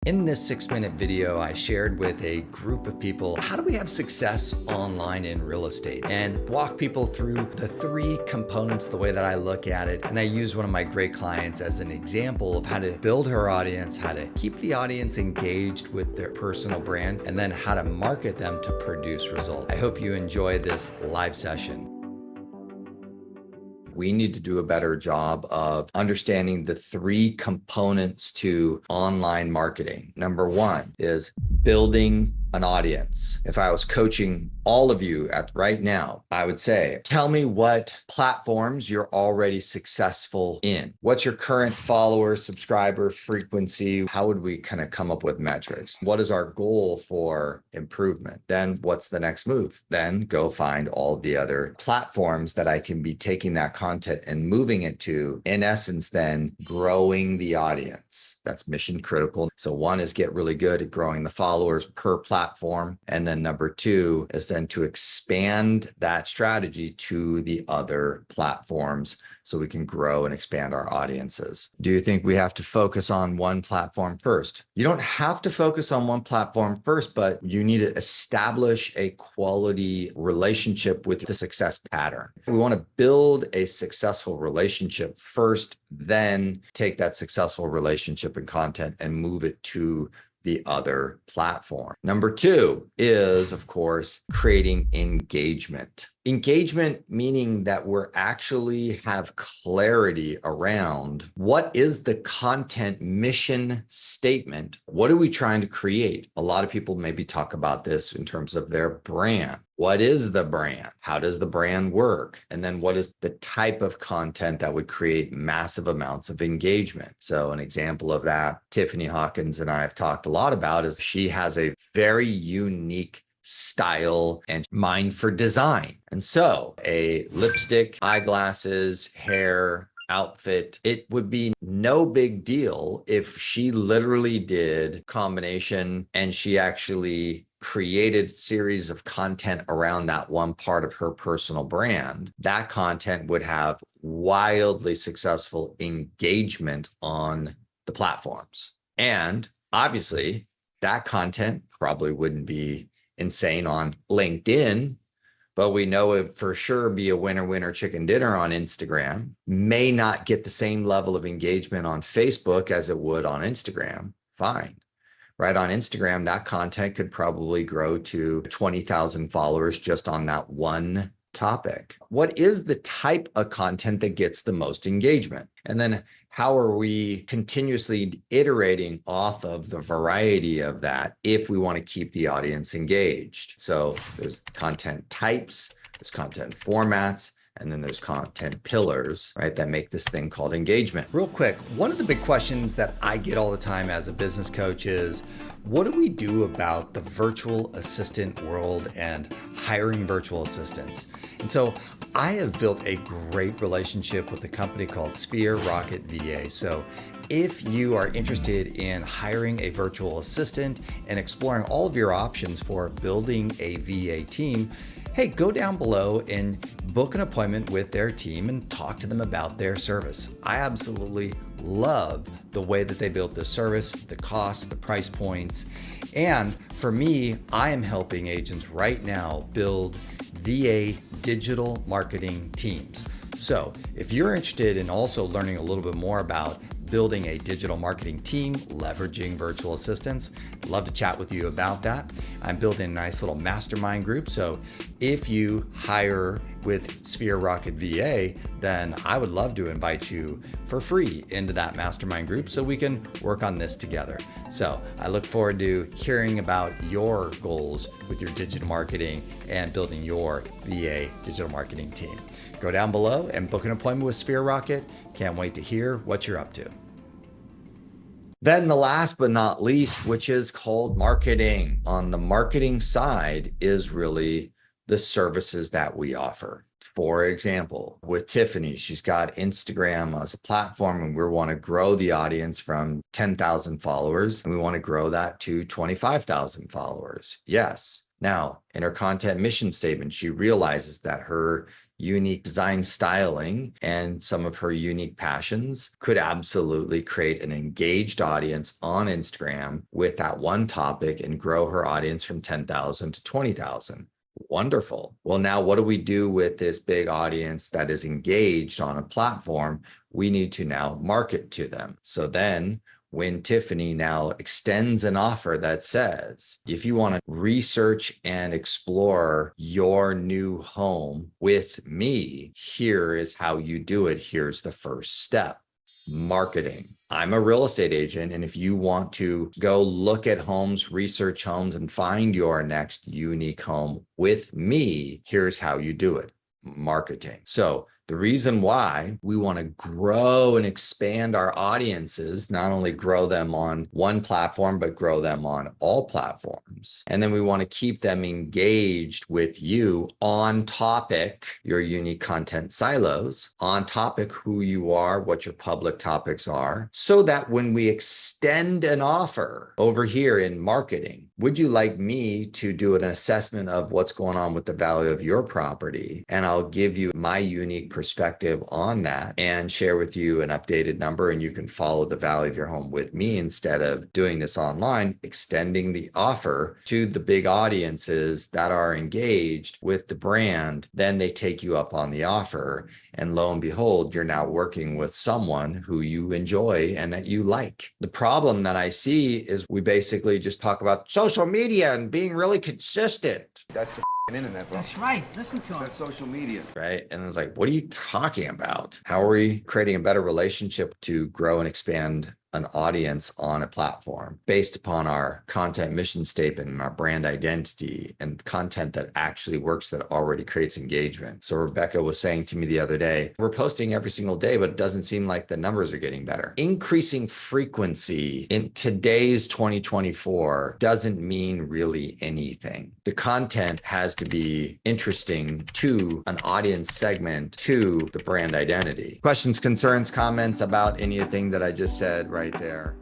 In this 6-minute video, I shared with a group of people, how do we have success online in real estate? And walk people through the 3 components, the way that I look at it. And I use one of my great clients as an example of how to build her audience, how to keep the audience engaged with their personal brand, and then how to market them to produce results. I hope you enjoy this live session. We need to do a better job of understanding the 3 components to online marketing. Number 1 is building an audience. If I was coaching all of you right now, I would say, tell me what platforms you're already successful in. What's your current follower, subscriber frequency? How would we kind of come up with metrics? What is our goal for improvement? Then what's the next move? Then go find all the other platforms that I can be taking that content and moving it to. In essence, then growing the audience. That's mission critical. So 1 is get really good at growing the followers per platform. And then number 2 is then to expand that strategy to the other platforms so we can grow and expand our audiences. Do you think we have to focus on one platform first? You don't have to focus on one platform first, but you need to establish a quality relationship with the success pattern. We want to build a successful relationship first, then take that successful relationship and content and move it to the other platform. Number 2 is, of course, creating engagement. Engagement meaning that we're actually have clarity around what is the content mission statement? What are we trying to create? A lot of people maybe talk about this in terms of their brand. What is the brand? How does the brand work? And then what is the type of content that would create massive amounts of engagement? So an example of that, Tiffany Hawkins and I have talked a lot about, is she has a very unique style and mind for design. And so a lipstick, eyeglasses, hair, outfit, it would be no big deal if she literally did combination and she actually created series of content around that one part of her personal brand. That content would have wildly successful engagement on the platforms. And obviously that content probably wouldn't be insane on LinkedIn, but we know it for sure be a winner chicken dinner on Instagram. May not get the same level of engagement on Facebook as it would on Instagram. Fine. Right, on Instagram, that content could probably grow to 20,000 followers just on that one topic. What is the type of content that gets the most engagement? And then how are we continuously iterating off of the variety of that if we want to keep the audience engaged? So there's content types, there's content formats, and then there's content pillars, right, that make this thing called engagement. Real quick, one of the big questions that I get all the time as a business coach is, what do we do about the virtual assistant world and hiring virtual assistants? And so I have built a great relationship with a company called Sphere Rocket VA. So if you are interested in hiring a virtual assistant and exploring all of your options for building a VA team, hey, go down below and book an appointment with their team and talk to them about their service. I absolutely love the way that they built this service, the costs, the price points. And for me, I am helping agents right now build VA digital marketing teams. So if you're interested in also learning a little bit more about building a digital marketing team, leveraging virtual assistants, I'd love to chat with you about that. I'm building a nice little mastermind group. So if you hire with Sphere Rocket VA, then I would love to invite you for free into that mastermind group so we can work on this together. So I look forward to hearing about your goals with your digital marketing and building your VA digital marketing team. Go down below and book an appointment with Sphere Rocket. Can't wait to hear what you're up to. Then the last but not least, which is called marketing. On the marketing side is really the services that we offer. For example, with Tiffany, she's got Instagram as a platform and we want to grow the audience from 10,000 followers and we want to grow that to 25,000 followers. Yes. Now, in her content mission statement, she realizes that her unique design styling and some of her unique passions could absolutely create an engaged audience on Instagram with that one topic and grow her audience from 10,000 to 20,000. Wonderful. Well, now what do we do with this big audience that is engaged on a platform? We need to now market to them. So then when Tiffany now extends an offer that says, if you want to research and explore your new home with me, here is how you do it. Here's the first step. Marketing. I'm a real estate agent. And if you want to go look at homes, research homes, and find your next unique home with me, here's how you do it. Marketing. So the reason why we want to grow and expand our audiences, not only grow them on one platform, but grow them on all platforms. And then we want to keep them engaged with you on topic, your unique content silos, on topic, who you are, what your public topics are, so that when we extend an offer over here in marketing, would you like me to do an assessment of what's going on with the value of your property? And I'll give you my unique perspective on that and share with you an updated number, and you can follow the value of your home with me instead of doing this online, extending the offer to the big audiences that are engaged with the brand. Then they take you up on the offer. And lo and behold, you're now working with someone who you enjoy and that you like. The problem that I see is we basically just talk about social media and being really consistent. That's the internet, bro. That's right. Listen to him. That's social media. Right. And it's like, what are you talking about? How are we creating a better relationship to grow and expand an audience on a platform based upon our content mission statement and our brand identity and content that actually works, that already creates engagement? So Rebecca was saying to me the other day, we're posting every single day, but it doesn't seem like the numbers are getting better. Increasing frequency in today's 2024 doesn't mean really anything. The content has to be interesting to an audience segment, to the brand identity. Questions, concerns, comments about anything that I just said right there?